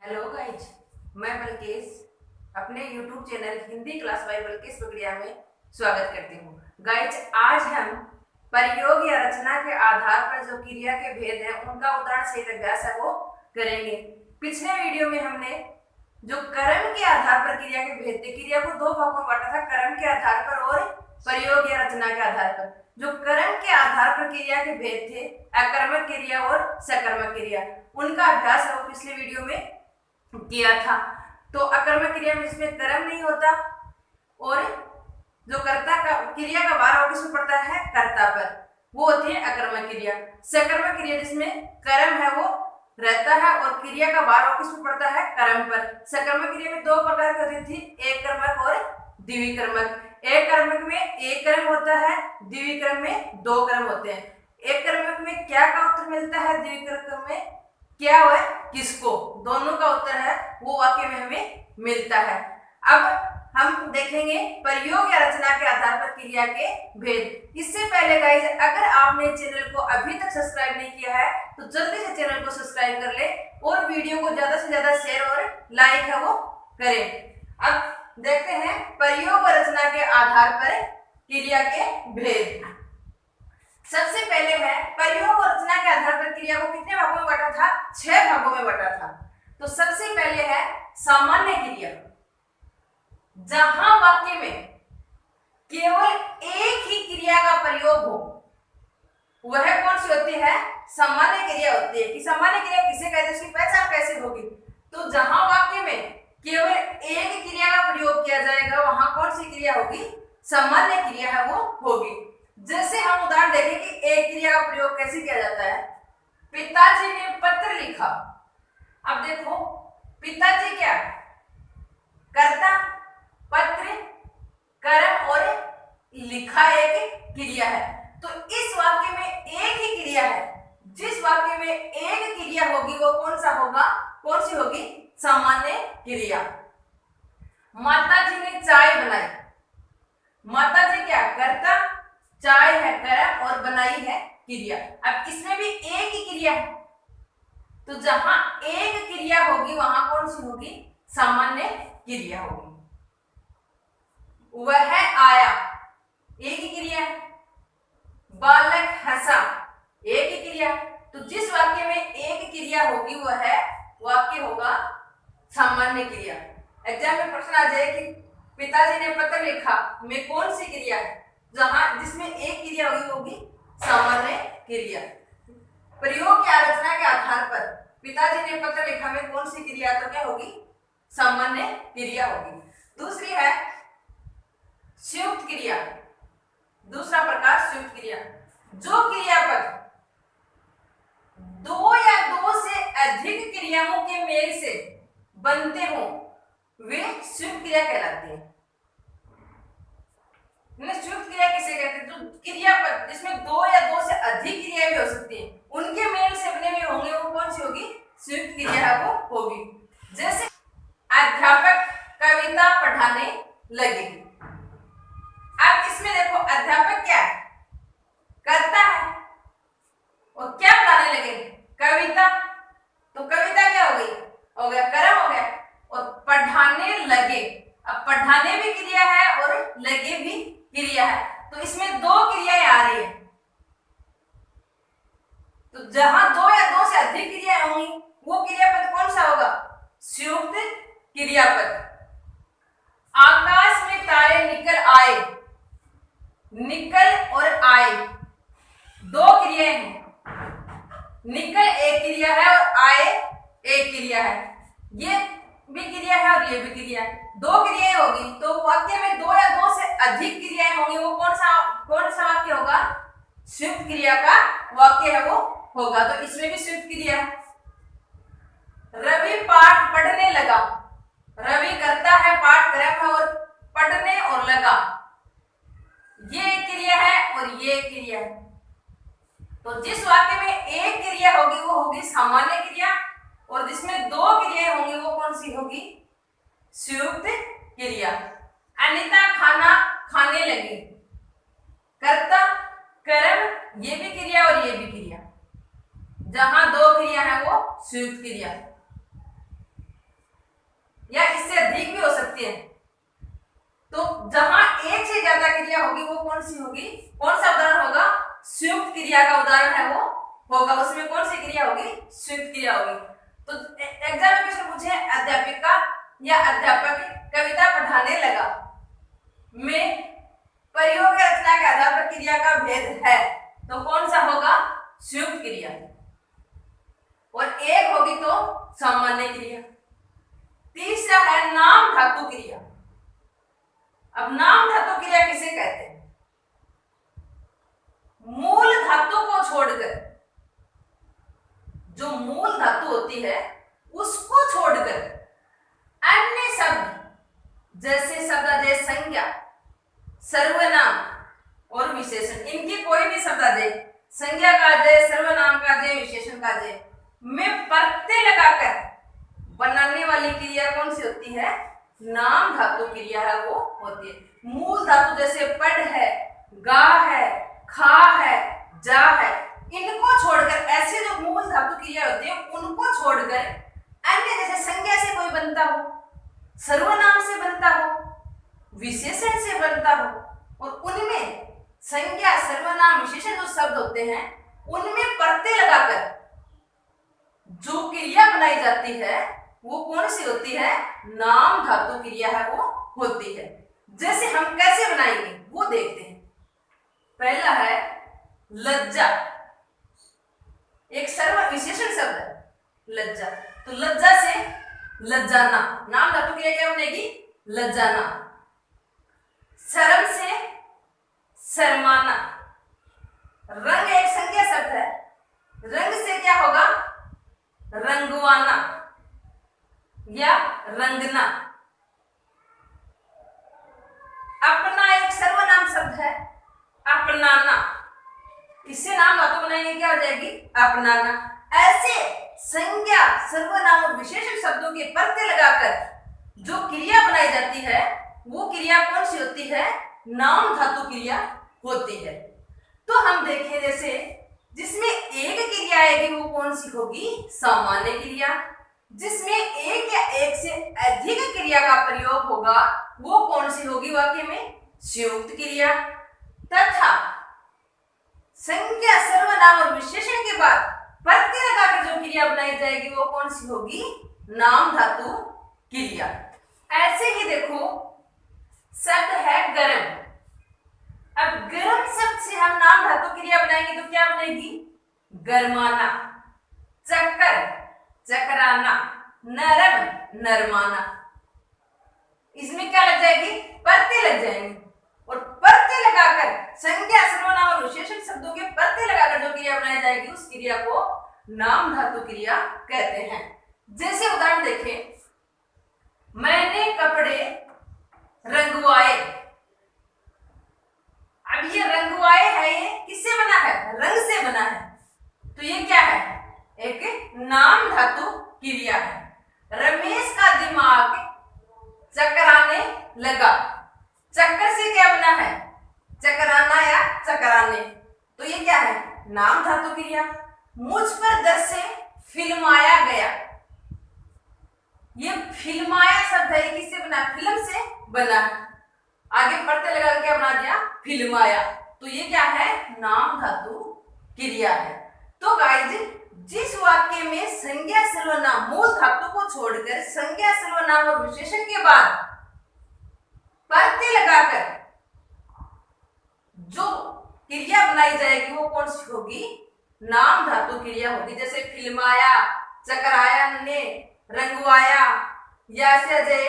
Hello guys, मैं बल्केश अपने YouTube channel Hindi class by Balkesh Pagadiya में स्वागत करती हूँ। गाइज, आज हम प्रयोग या रचना के आधार पर जो क्रिया के भेद हैं उनका उदाहरण सहित अभ्यास है वो करेंगे। पिछले वीडियो में हमने जो कर्म के आधार पर क्रिया के भेद थे, क्रिया को दो भागों में बांटा था, कर्म के आधार पर और प्रयोग या रचना के आधार पर। जो कर्म के आधार पर क्रिया के भेद थे, अकर्मक क्रिया और सकर्मक क्रिया, उनका अभ्यास है वो पिछले वीडियो में किया था। तो अकर्मक क्रिया में जिसमें कर्म नहीं होता और जो कर्ता का क्रिया का भार किसमें पड़ता है, कर्ता पर, वो होती है अकर्मक क्रिया। सकर्मक क्रिया जिसमें कर्म है वो रहता है और क्रिया का भार किसमें पड़ता है, कर्म पर। सकर्मक क्रिया में दो प्रकार की होती थी, एक कर्मक और द्विकर्मक। एक कर्मक में एक कर्म होता है, द्विकर्म में दो कर्म होते हैं। एक कर्मक में क्या का उत्तर मिलता है, द्विकर्मक में क्या हुआ है, किसको, दोनों का उत्तर है वो वाक्य में हमें मिलता है। अब हम देखेंगे प्रयोग या रचना के आधार पर क्रिया के भेद। इससे पहले गाइस, अगर आपने चैनल को अभी तक सब्सक्राइब नहीं किया है तो जल्दी से चैनल को सब्सक्राइब कर ले और वीडियो को ज्यादा से ज्यादा शेयर और लाइक है वो करें। अब देखते हैं प्रयोग और रचना के आधार पर क्रिया के भेद। सबसे पहले है प्रयोग और रचना के आधार पर क्रिया को कितने भागों में बांटा था, 6 भागों में बांटा था। तो सबसे पहले है सामान्य क्रिया, जहां वाक्य में केवल एक ही क्रिया का प्रयोग हो, वह कौन सी होती है, सामान्य क्रिया होती है। कि सामान्य क्रिया किसे कहते हैं, उसकी पहचान कैसे होगी, तो जहां वाक्य में केवल एक क्रिया का प्रयोग किया जाएगा वहां कौन सी क्रिया होगी, सामान्य क्रिया है वो होगी। जैसे हम उदाहरण देखें कि एक क्रिया का प्रयोग कैसे किया जाता है, पिताजी ने पत्र लिखा। अब देखो, पिताजी क्या कर्ता, पत्र कर्म और लिखा एक क्रिया है। तो इस वाक्य में एक ही क्रिया है, जिस वाक्य में एक क्रिया होगी वो कौन सा होगा, कौन सी होगी, सामान्य क्रिया। माताजी ने चाय बनाई, माताजी क्या कर्ता, चाय है कर्म और बनाई है क्रिया। अब इसमें भी एक ही क्रिया है, तो जहां एक क्रिया होगी वहां कौन सी होगी, सामान्य क्रिया होगी। वह आया, एक ही क्रिया है। बालक हंसा, एक ही क्रिया। तो जिस वाक्य में एक क्रिया होगी वह वाक्य होगा सामान्य क्रिया। एग्जाम में प्रश्न आ जाए कि पिताजी ने पत्र लिखा में कौन सी क्रिया है, जहां जिसमें एक क्रिया होगी सामान्य क्रिया। प्रयोग या रचना के आधार पर पिताजी ने पत्र लिखा में कौन सी क्रिया, तो क्या होगी, सामान्य क्रिया होगी। दूसरी है संयुक्त क्रिया। दूसरा प्रकार संयुक्त क्रिया, जो क्रियापद दो या दो से अधिक क्रियाओं के मेल से बनते हो वे संयुक्त क्रिया कहलाती है। संयुक्त क्रिया किसे कहते हैं, जो क्रियापद जिसमें दो या दो से अधिक क्रियाएं भी हो सकती हैं, उनके मेल से बने हुए होंगे वो कौन सी होगी, संयुक्त क्रिया है वो होगी। जैसे अध्यापक कविता पढ़ाने लगे। अब इसमें देखो, अध्यापक क्या है, कर्ता है और क्या पढ़ाने लगे, कविता। तो कविता क्या हो गई, हो गया कर्म हो गया, और पढ़ाने लगे। अब पढ़ाने भी क्रिया है और लगे भी क्रिया है, तो इसमें दो क्रियाएं आ रही है। तो जहां दो या दो से अधिक क्रियाएं होंगी वो क्रियापद कौन सा होगा, संयुक्त क्रियापद। आकाश में तारे निकल आए, निकल और आए दो क्रियाएं हैं। निकल एक क्रिया है और आए एक क्रिया है, ये भी क्रिया है और ये भी क्रिया है, दो क्रियाएं होगी। तो वाक्य में दो या दो से अधिक क्रियाएं होंगी, वो कौन सा वाक्य होगा, संयुक्त क्रिया का वाक्य है वो होगा। तो इसमें भी संयुक्त क्रिया है। रवि पाठ पढ़ने लगा, रवि करता है, पाठ कर्म है और पढ़ने और लगा, ये एक क्रिया है और ये एक क्रिया है। तो जिस वाक्य में एक क्रिया होगी वो होगी सामान्य क्रिया, और जिसमें दो क्रियाएं होंगी वो कौन सी होगी, संयुक्त क्रिया। अनिता खाना खाने लगी, कर्ता कर्म, ये भी क्रिया और ये भी क्रिया। जहां दो क्रिया है वो संयुक्त क्रिया। होती है। तो जहां एक से ज्यादा क्रिया होगी वो कौन सी होगी, कौन सा उदाहरण होगा, संयुक्त क्रिया का उदाहरण है वो होगा। उसमें कौन सी क्रिया होगी, संयुक्त क्रिया होगी। तो एग्जाम में क्वेश्चन पूछे अध्यापिका या अध्यापक कविता पढ़ाने लगा में प्रयोग या रचना के आधार पर क्रिया का भेद है, तो कौन सा होगा, संयुक्त क्रिया। और एक होगी तो सामान्य क्रिया। तीसरा है नाम धातु क्रिया। अब नाम धातु क्रिया किसे कहते हैं, मूल धातु को छोड़कर, जो मूल धातु होती है उसको छोड़कर अन्य शब्द जैसे शब्दादेश संज्ञा, सर्वनाम और विशेषण, इनकी कोई भी शब्दादेश, संज्ञा का अध्यय, सर्वनाम का अध्यय, विशेषण का अध्यय में प्रत्यय लगाकर बनाने वाली क्रिया कौन सी होती है, नाम धातु क्रिया है वो होती है। मूल धातु जैसे पढ़ है, गा है, खा है, जा है, इनको छोड़कर, ऐसे जो मूल धातु क्रिया होती है उनको छोड़कर अन्य जैसे संज्ञा से कोई बनता हो, सर्वनाम से बनता हो, विशेषण से बनता हो, और उनमें संज्ञा, सर्वनाम, विशेषण जो शब्द होते हैं उनमें प्रत्यय लगाकर जो क्रिया बनाई जाती है वो कौन सी होती है, नाम धातु क्रिया है वो होती है। जैसे हम कैसे बनाएंगे वो देखते हैं। पहला है लज्जा, एक सर्व विशेषण शब्द है लज्जा, तो लज्जा से लज्जाना, नाम धातु क्रिया क्या बनेगी, लज्जाना। शर्म से शर्माना। रंग एक संज्ञा शब्द है, रंग से क्या होगा, रंगवाना या रंगना। अपना एक सर्वनाम शब्द है, अपनाना, इससे नाम धातु बनाएंगे क्या हो जाएगी, अपनाना। ऐसे संज्ञा, सर्वनाम और विशेषण शब्दों के प्रत्यय लगाकर जो क्रिया बनाई जाती है वो क्रिया कौन सी होती है, नाम धातु क्रिया होती है। तो हम देखें जैसे जिसमें एक क्रिया आएगी वो कौन सी होगी, सामान्य क्रिया। जिसमें एक या एक से अधिक क्रिया का प्रयोग होगा वो कौन सी होगी वाक्य में, संयुक्त क्रिया। तथा संज्ञा, सर्वनाम और विशेषण के बाद प्रत्यय लगाकर जो क्रिया बनाई जाएगी वो कौन सी होगी, नाम धातु क्रिया। ऐसे ही देखो शब्द है गरम। अब गरम शब्द से हम नाम धातु क्रिया बनाएंगे तो क्या बनेगी, गरमाना। चक्कर, चकराना। नरम, नरमाना। इसमें क्या लग जाएगी, प्रत्यय लग जाएंगे, और प्रत्यय लगाकर संज्ञा, सर्वनाम और विशेषण शब्दों के प्रत्यय लगाकर जो क्रिया बनाई जाएगी उस क्रिया को नाम धातु क्रिया कहते हैं। जैसे उदाहरण देखें, मैंने कपड़े रंगवाए। अब ये रंगवाए है, ये किससे बना है, रंग से बना है, तो ये क्या है, एक नाम धातु क्रिया है। रमेश का दिमाग चकराने लगा। चक्कर से क्या बना है, चकराना या चकराने, तो ये क्या है, नाम धातु क्रिया। मुझ पर दर्द से फिल्माया गया। ये फिल्माया शब्द है, ये किससे बना, फिल्म से बना है। आगे प्रत्यय लगा क्या बना दिया, फिल्माया, तो ये क्या है, नाम धातु क्रिया है। तो गाइज जिस वाक्य में संज्ञा, सर्वनाम, मूल धातु को छोड़कर संज्ञा, सर्वनाम और विशेषण के बाद प्रत्यय लगाकर जो क्रिया बनाई जाएगी वो कौन सी होगी, नाम धातु क्रिया होगी। जैसे फिल्माया, चकराया ने, रंगवाया, या से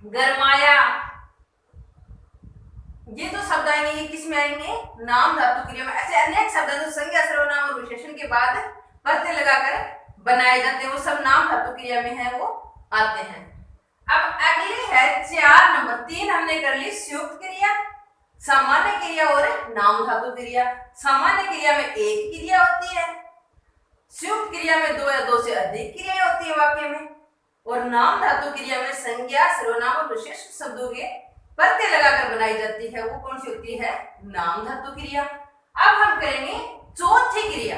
गरमाया, ये जो शब्द आएंगे ये किस में आएंगे, नाम धातु क्रिया में। ऐसे अनेक शब्द जो संज्ञा, सर्वनाम और विशेषण के बाद प्रत्यय लगाकर बनाए जाते हैं वो सब नाम धातु क्रिया में है, वो आते हैं। अब अगली है 4 नंबर, 3 हमने कर ली संयुक्त क्रिया, सामान्य क्रिया और नाम धातु क्रिया। सामान्य क्रिया में एक क्रिया होती है, संयुक्त क्रिया में 2 या 2 से अधिक क्रियाएं होती है वाक्य में, और नाम धातु क्रिया में संज्ञा, सर्वनाम और विशेष शब्दों के प्रत्यय लगाकर बनाई जाती है वो कौन सी होती है, नाम धातु क्रिया। अब हम करेंगे चौथी क्रिया।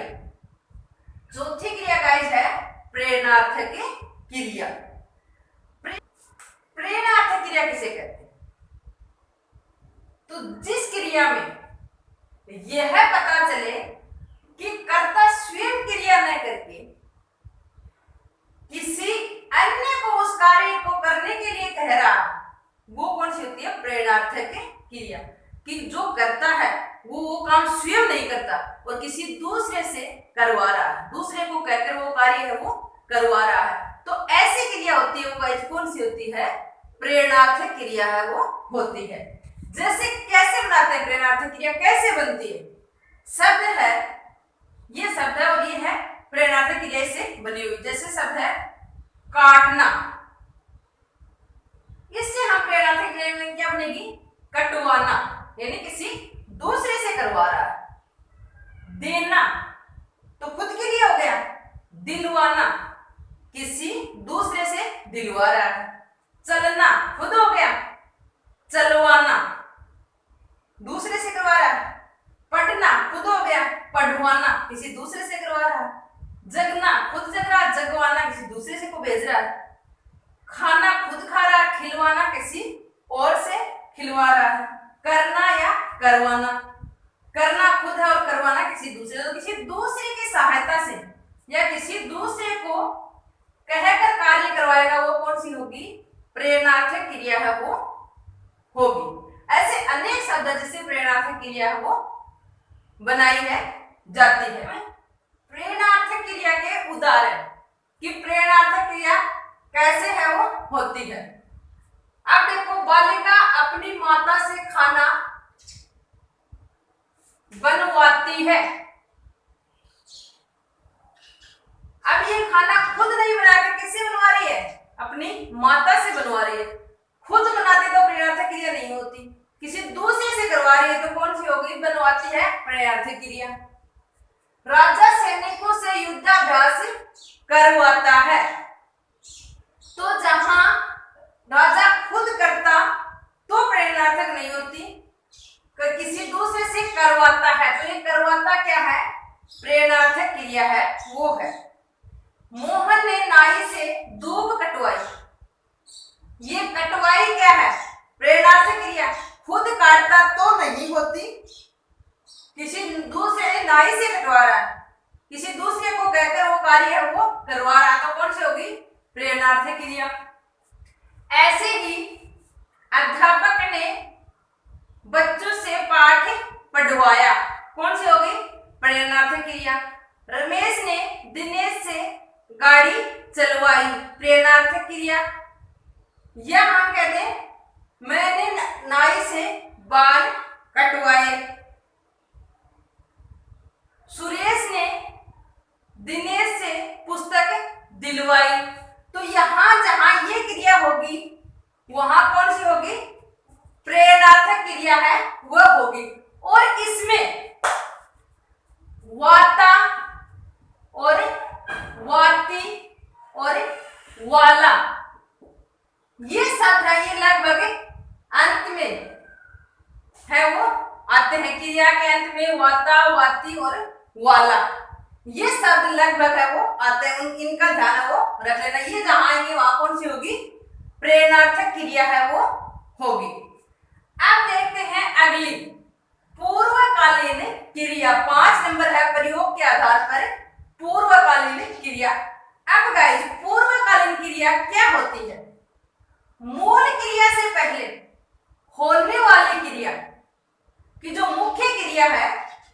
चौथी क्रिया गाइस है प्रेरणार्थक क्रिया। क्रिया किसे कहते हैं? तो जिस क्रिया में यह पता चले कि कर्ता स्वयं क्रिया न करके किसी अन्य को उस कार्य को करने के लिए कह रहा, वो कौन सी होती है? प्रेरणार्थक क्रिया। कि जो करता है वो काम स्वयं नहीं करता और किसी दूसरे से करवा रहा है, दूसरे को कहकर वो कार्य है वो करवा रहा है। तो ऐसी क्रिया होती है वो कौन सी होती है? प्रेरणार्थक क्रिया है वो होती है। जैसे कैसे बनाते हैं प्रेरणार्थक क्रिया, कैसे बनती है? शब्द है, ये शब्द है और ये है प्रेरणार्थक क्रिया से बनी हुई। जैसे शब्द है काटना, इससे हम प्रेरणार्थक क्रिया में क्या बनेगी? कटवाना, यानी किसी दूसरे से करवा रहा है। देना तो खुद के लिए हो गया, दिलवाना किसी दूसरे से दिलवा रहा है। चलना खुद हो गया, चलवाना दूसरे से करवा रहा है। पढ़ना खुद हो गया, पढ़वाना किसी दूसरे से करवा रहा है। जगना खुद जग रहा, जगवाना किसी दूसरे से को भेज रहा है। खाना खुद खा रहा, खिलवाना किसी और से खिलवा रहा है। करना या करवाना, करना खुद है और करवाना किसी दूसरे, तो किसी दूसरे की सहायता से या किसी दूसरे को कहकर कार्य करवाएगा, वो कौन सी होगी? प्रेरणार्थक क्रिया है वो होगी। ऐसे अनेक शब्द जिससे प्रेरणार्थक क्रिया है वो बनाई है जाती है। प्रेरणार्थक क्रिया के उदाहरण कि प्रेरणार्थक क्रिया कैसे है वो होती है। अब देखो, बालिका अपनी माता से खाना बनवाती है। अब ये खाना खुद नहीं बना के किससे बनवा रही है? अपनी माता से बनवा रही है। खुद बनाती तो प्रेरणार्थक क्रिया नहीं होती, किसी दूसरे से करवा रही है, तो कौन सी होगी? बनवाती है प्रेरणार्थक क्रिया। राजा सैनिकों से युद्धाभ्यास करवाता है, तो जहां राजा खुद करता तो प्रेरणार्थक नहीं होती, किसी दूसरे से करवाता है, तो ये करवाता क्या है? प्रेरणार्थक क्रिया है वो है। मोहन ने नाई से दूब कटवाई, ये कटवाई क्या है? प्रेरणार्थक क्रिया। खुद काटता तो नहीं होती, किसी दूसरे नाई से कटवा रहा है, किसी दूसरे को कहकर वो कार्य है वो करवा रहा है, तो कौन सी होगी? प्रेरणार्थक क्रिया। ऐसे ही अध्यापक ने बच्चों से पाठ पढ़वाया, कौन सी होगी? प्रेरणार्थक क्रिया। रमेश ने दिनेश से गाड़ी चलवाई, प्रेरणार्थक क्रिया। या हम कहते हैं मैंने नाई से बाल कटवाए। सुरेश ने दिनेश से पुस्तक दिलवाई। तो यहां जहां ये क्रिया होगी वहां कौन सी होगी? प्रेरणार्थक क्रिया है वह होगी। और इसमें वाता और वाती और वाला ये शब्द है, ये लगभग अंत में है वो आते हैं। क्रिया के अंत में वाता, वाती और वाला ये शब्द लगभग है वो आते हैं, इनका ध्यान वो रख लेना। ये जहां आएंगे वहां कौन सी होगी? प्रेरणार्थक क्रिया है वो होगी। अब देखते हैं अगली पूर्वकालीन क्रिया। 5 नंबर है प्रयोग के आधार पर पूर्वकालीन क्रिया। अब गाइस, पूर्वकालीन क्रिया क्या होती है? मूल क्रिया से पहले होने वाली क्रिया की जो मुख्य क्रिया है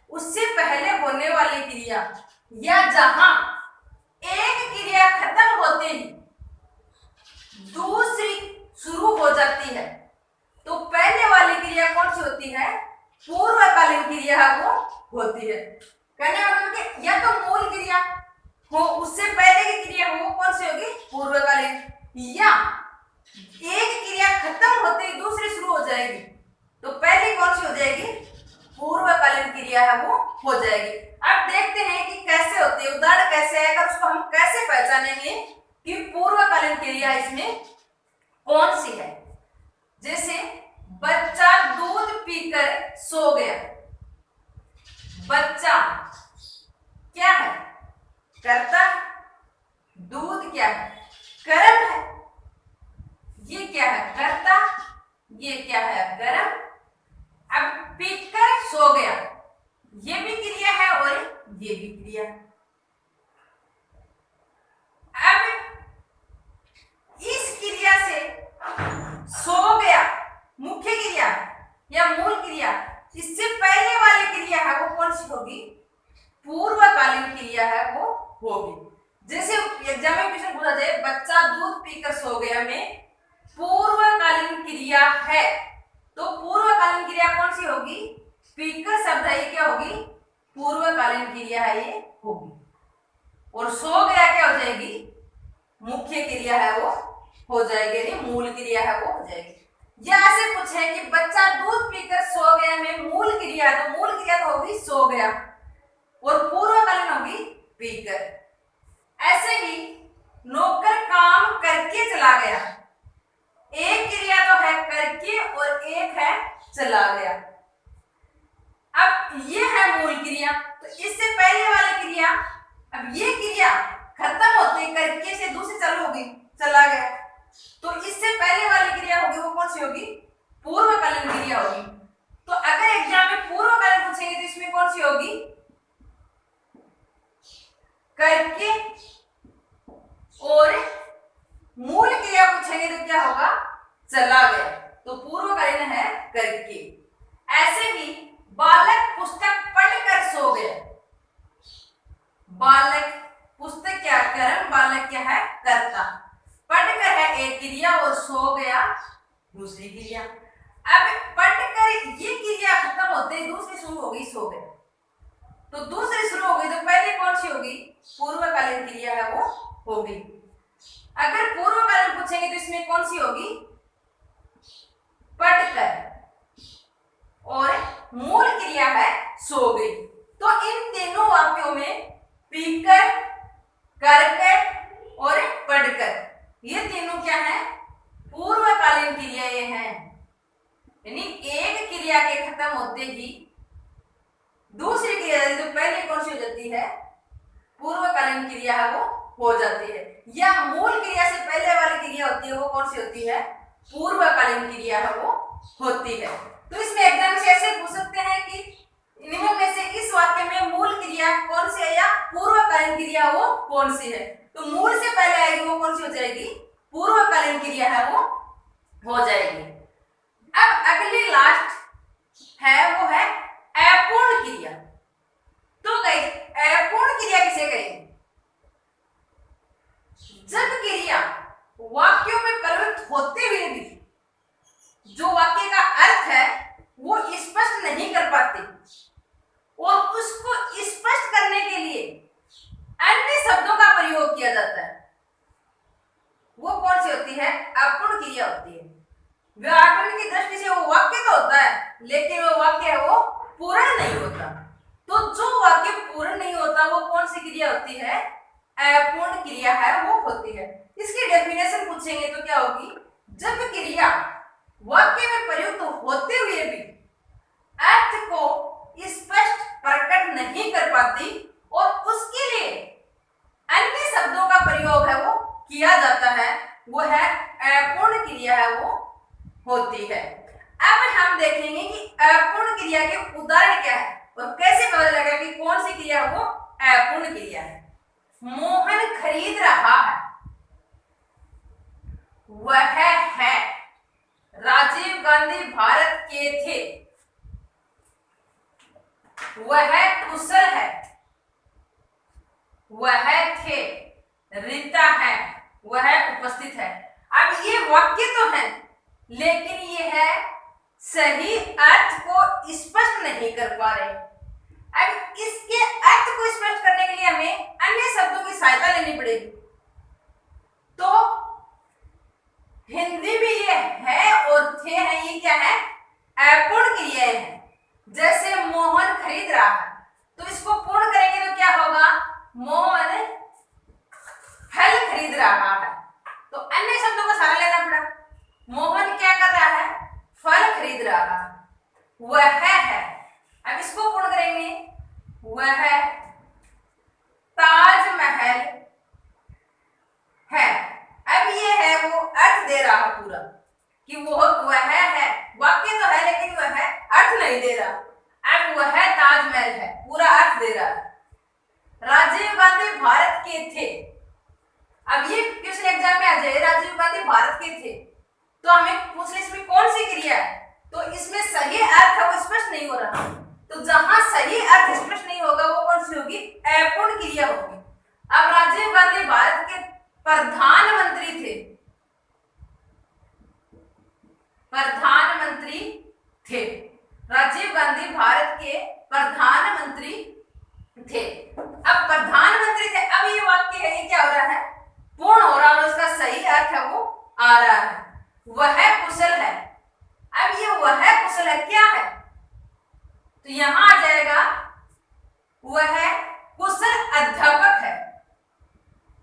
उससे पहले होने वाली क्रिया, या जहां एक क्रिया खत्म होते ही दूसरी शुरू हो जाती है, तो पहले वाली क्रिया कौन सी होती है? पूर्वकालीन क्रिया वो होती है। कहने का मतलब कि या तो मूल क्रिया हो, उससे पहले की क्रिया हो, वो कौन सी होगी? पूर्वकालीन। या एक क्रिया खत्म होते ही दूसरी शुरू हो जाएगी, तो पहले कौन सी हो जाएगी? पूर्वकालीन क्रिया है वो हो जाएगी। अब देखते हैं कि कैसे होती है, उदाहरण कैसे आएगा, उसको हम कैसे पहचानेंगे कि पूर्वकालीन क्रिया इसमें कौन सी है। जैसे बच्चा दूध पीकर सो गया। बच्चा क्या है? कर्ता। दूध क्या है? कर्म है। ये क्या है? कर्ता। ये क्या है गर्म। अब पीकर सो गया, ये भी क्रिया है और ये भी क्रिया। अब इस क्रिया से सो गया मुख्य क्रिया या मूल क्रिया, इससे पहले वाली क्रिया है वो कौन सी होगी, पूर्वकालीन क्रिया है वो होगी। जैसे एग्जाम में क्वेश्चन पूछा जाए बच्चा दूध पीकर सो गया में पूर्वकालीन क्रिया है, तो पूर्वकालीन क्रिया कौन सी होगी, पीकर शब्द है ये क्या होगी, पूर्वकालीन क्रिया है ये होगी। और सो गया क्या हो जाएगी, मुख्य क्रिया है वो हो जाएगी, यानी मूल क्रिया है वो हो जाएगी। या ऐसे पूछे कि बच्चा दूध पीकर सो गया में मूल क्रिया, तो मूल क्रिया तो होगी सो गया और पूर्वकालीन होगी पीकर। ऐसे ही नौकर काम करके चला गया, एक क्रिया तो है करके और एक है चला गया। अब ये है मूल क्रिया, तो इससे पहले वाली क्रिया, अब ये क्रिया खत्म होते करके से दूसरी चालू होगी चला गया, तो इससे पहले वाली क्रिया होगी वो कौन सी होगी, पूर्वकालीन क्रिया होगी। तो अगर एग्जाम में पूर्वकालीन पूछेंगे तो इसमें कौन सी होगी, करके, और मूल क्रिया पूछेंगे तो क्या होगा, चला गया, तो पूर्वकालीन है करके। ऐसे ही बालक पुस्तक पढ़कर सो गया, बालक पुस्तक क्या कर्म, बालक क्या है कर्ता, पढ़कर है एक क्रिया और सो गया दूसरी क्रिया। अब पढ़कर ये क्रिया खत्म होते ही दूसरी शुरू हो गई सो गया, तो दूसरी शुरू हो गई तो पहले कौन सी होगी, पूर्वकालीन क्रिया है वो होगी। अगर पूर्वकालीन पूछेंगे तो इसमें कौन सी होगी, पढ़कर, और मूल क्रिया है सो गई। तो इन तीनों वाक्यों में पीकर, करकर और पढ़कर, ये तीनों क्या है, पूर्वकालीन क्रिया ये हैं। यानी एक क्रिया के खत्म होते ही दूसरी क्रिया, तो पहले कौन सी हो जाती है, पूर्वकालीन क्रिया है वो हो जाती है, या मूल क्रिया से पहले वाली क्रिया होती है वो कौन सी होती है, पूर्वकालीन क्रिया है वो होती है। तो इसमें एग्जाम से ऐसे पूछ सकते हैं कि निम्न में से इस वाक्य में मूल क्रिया कौन सी है या पूर्वकालीन क्रिया वो कौन सी है, तो मूल से पहले आएगी वो कौन सी हो जाएगी, पूर्वकालीन क्रिया है वो हो जाएगी। अब अगली लास्ट है वो है अपूर्ण क्रिया। तो गाइस अपूर्ण क्रिया किसे कहेंगे, जब क्रिया वाक्यों में प्रयुक्त होते हुए भी जो वाक्य का अर्थ है वो स्पष्ट नहीं कर पाते और उसको स्पष्ट करने के लिए अन्य शब्दों का प्रयोग किया जाता है, वो कौन सी होती है, अपूर्ण क्रिया होती है। व्याकरण की दृष्टि से वो वाक्य तो होता है लेकिन वो वाक्य है वो पूर्ण नहीं होता, तो जो वाक्य पूर्ण नहीं होता वो कौन सी क्रिया होती है, अपूर्ण क्रिया है वो होती है। इसकी डेफिनेशन पूछेंगे तो क्या होगी, जब क्रिया वाक्य में प्रयुक्त होते हुए भी अर्थ को स्पष्ट प्रकट नहीं कर पाती और उसके लिए अन्य शब्दों का प्रयोग है वो किया जाता है, वो है अपूर्ण क्रिया है वो होती है। अब हम देखेंगे कि अपूर्ण क्रिया के उदाहरण क्या है और कैसे पता लगेगा कि कौन सी क्रिया वो अपूर्ण क्रिया है। मोहन खरीद रहा है, वह है, राजीव गांधी भारत के थे, वह कुशल है, वह थे, रीता है, वह उपस्थित है। अब ये वाक्य तो है लेकिन ये है सही अर्थ को स्पष्ट नहीं कर पा रहे। अब इसके अर्थ को स्पष्ट करने के लिए हमें अन्य शब्दों की सहायता लेनी पड़ेगी। तो हिंदी में ये है और थे है, ये क्या है, अपूर्ण क्रियाएं हैं। जैसे मोहन खरीद रहा है, तो इसको पूर्ण करेंगे तो क्या होगा, मोहन फल खरीद रहा है, तो अन्य शब्दों का सहारा लेना पड़ा। मोहन क्या कर रहा है, फल खरीद रहा है, वह है, अब इसको पूर्ण करेंगे, वह ताजमहल है। अब ये है वो अर्थ दे रहा पूरा, कि वह है, वाक्य तो है लेकिन वह अर्थ नहीं दे रहा। अब वह ताजमहल है, पूरा अर्थ दे रहा है। राजीव गांधी भारत के थे। अब ये क्वेश्चन एग्जाम में आ जाए, राजीव गांधी भारत के थे, तो हमें पूछना इसमें कौन सी क्रिया है, तो इसमें सही अर्थ है वो स्पष्ट नहीं हो रहा। तो जहां सही अर्थ स्पष्ट नहीं होगा वो कौन सी होगी, अपूर्ण क्रिया होगी। अब राजीव गांधी भारत के प्रधानमंत्री थे, प्रधानमंत्री थे, राजीव गांधी भारत के प्रधानमंत्री थे। अब प्रधानमंत्री थे, अब ये वाक्य है, ये क्या हो रहा है, पूर्ण हो रहा है और उसका सही अर्थ है वो आ रहा है, वह कुशल है। अब ये वह कुशल है क्या है, तो यहां आ जाएगा वह कुशल अध्यापक है,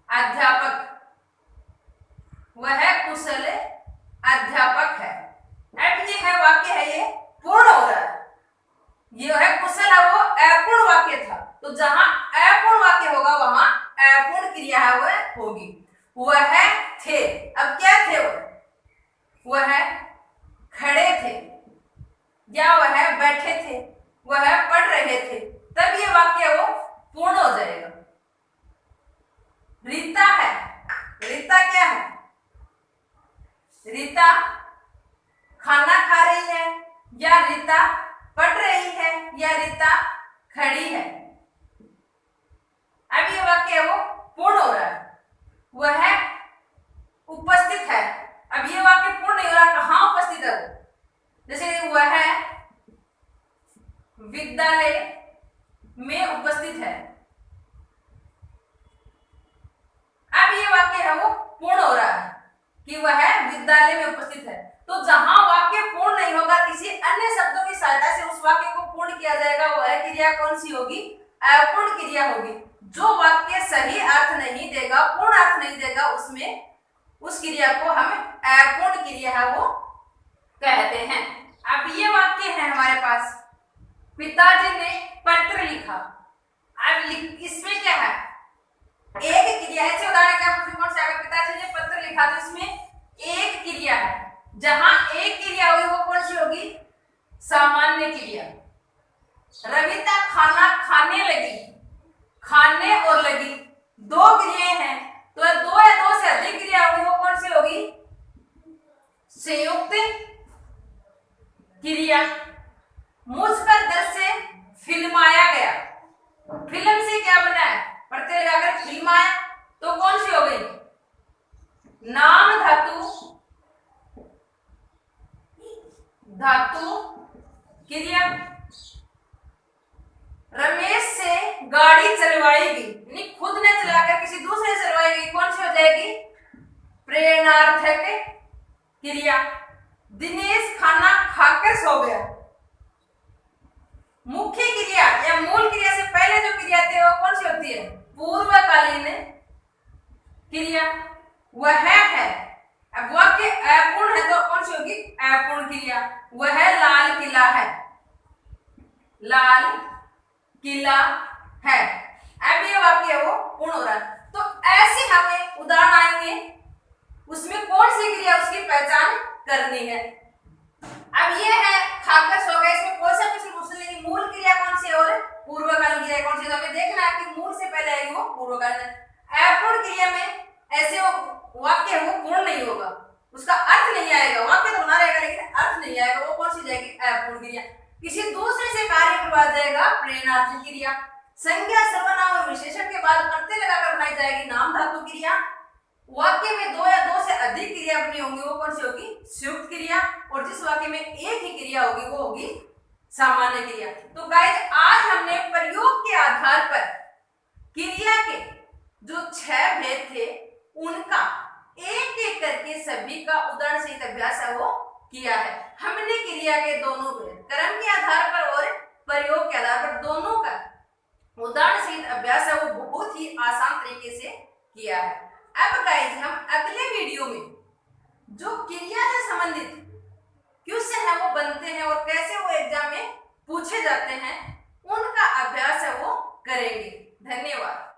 अध्यापक, वह कुशल अध्यापक है। अब ये है वाक्य है, ये पूर्ण हो रहा है, ये है कुशल है वो अपूर्ण वाक्य था, तो जहां अपूर्ण वाक्य होगा वहां अपूर्ण क्रिया है वह होगी। वह थे, अब क्या थे वह खड़े थे या वह बैठे थे, वह पढ़ रहे थे, तब ये वाक्य वो पूर्ण हो जाएगा। रीता है, रीता क्या है, रीता खाना खा रही है या रीता पढ़ रही है या रीता खड़ी है। अब ये वाक्य वो पूर्ण हो रहा है, वह उपस्थित है। अब ये वाक्य पूर्ण नहीं हो रहा, कहां उपस्थित है वो, जैसे वह विद्यालय में उपस्थित है। अब ये वाक्य है वो पूर्ण हो रहा है कि वह विद्यालय में उपस्थित है। तो जहां वाक्य पूर्ण नहीं होगा, किसी अन्य शब्दों की सहायता से उस वाक्य को पूर्ण किया जाएगा, वह क्रिया कौन सी होगी, अपूर्ण क्रिया होगी। जो वाक्य सही अर्थ नहीं देगा, पूर्ण अर्थ नहीं देगा, उसमें उस क्रिया को हम अपूर्ण क्रिया है वो कहते हैं। अब ये वाक्य है हमारे पास, पिताजी ने पत्र लिखा। अब इसमें क्या है, एक क्रिया, ऐसे उदाहरण क्या कौन सा, अगर पिताजी ने पत्र लिखा तो इसमें एक क्रिया है, जहां एक क्रिया होगी वो कौन सी होगी, सामान्य क्रिया। रविता खाना खाने लगी, खाने और लगी दो क्रियाएं हैं, तो दो या दो से अधिक क्रिया होगी वो कौन सी होगी, संयुक्त क्रिया। मुझ पर दृश्य फिल्माया गया, फिल्म से क्या बना है, प्रत्यय लगाकर फिल्माया, तो कौन सी हो गई, नाम धातु, धातु क्रिया। रमेश से गाड़ी चलवाई गई, यानी खुद ने चलाकर किसी दूसरे से चलवाई गई, कौन सी हो जाएगी, प्रेरणार्थक क्रिया। दिनेश खाना खाकर सो गया, मुख्य क्रिया या मूल क्रिया से पहले जो क्रिया थी वो कौन सी होती है, पूर्वकालीन क्रिया, वह है। अब वाक्य अपूर्ण है तो कौन सी होगी, अपूर्ण क्रिया। वह लाल किला है, लाल किला है। अब ये वाक्य वो पूर्ण हो रहा है। तो ऐसे हमें उदाहरण आएंगे, उसमें कौन सी क्रिया उसकी पहचान करनी है। अब ये है खाकर सो गए, इसमें कौन सा क्वेश्चन पूछ लेंगे, मूल क्रिया कौन सी है और पूर्वकालीन क्रिया कौन सी है, तो हमें देखना है कि मूल से पहले आएगी वो पूर्वकालीन। अपूर्ण क्रिया में ऐसे वो वाक्य वो पूर्ण नहीं होगा, उसका अर्थ नहीं आएगा, वाक्य तो बना रहेगा लेकिन अर्थ नहीं आएगा, वो कौन सी जाएगी, अपूर्ण क्रिया। किसी दूसरे से कार्य करवाया जाएगा, प्रेरणार्थक क्रिया। संज्ञा सर्वनाम और विशेषण के बाद प्रत्यय लगाकर बनाई जाएगी, नाम धातु क्रिया। वाक्य में दो या दो से अधिक क्रिया बनी होंगी वो कौन सी होगी, संयुक्त क्रिया। और जिस वाक्य में एक ही क्रिया होगी वो होगी सामान्य क्रिया। तो गाइस आज हमने प्रयोग के आधार पर क्रिया के जो 6 भेद थे उनका एक एक करके सभी का उदाहरण सहित अभ्यास है वो किया है। हमने क्रिया के दोनों भेद, क्रम के आधार पर और प्रयोग के आधार पर दोनों का उदाहरण सहित अभ्यास है वो बहुत ही आसान तरीके से किया है। अब गाइस हम अगले वीडियो में जो क्रिया से संबंधित क्वेश्चन है वो बनते हैं और कैसे वो एग्जाम में पूछे जाते हैं उनका अभ्यास है वो करेंगे। धन्यवाद।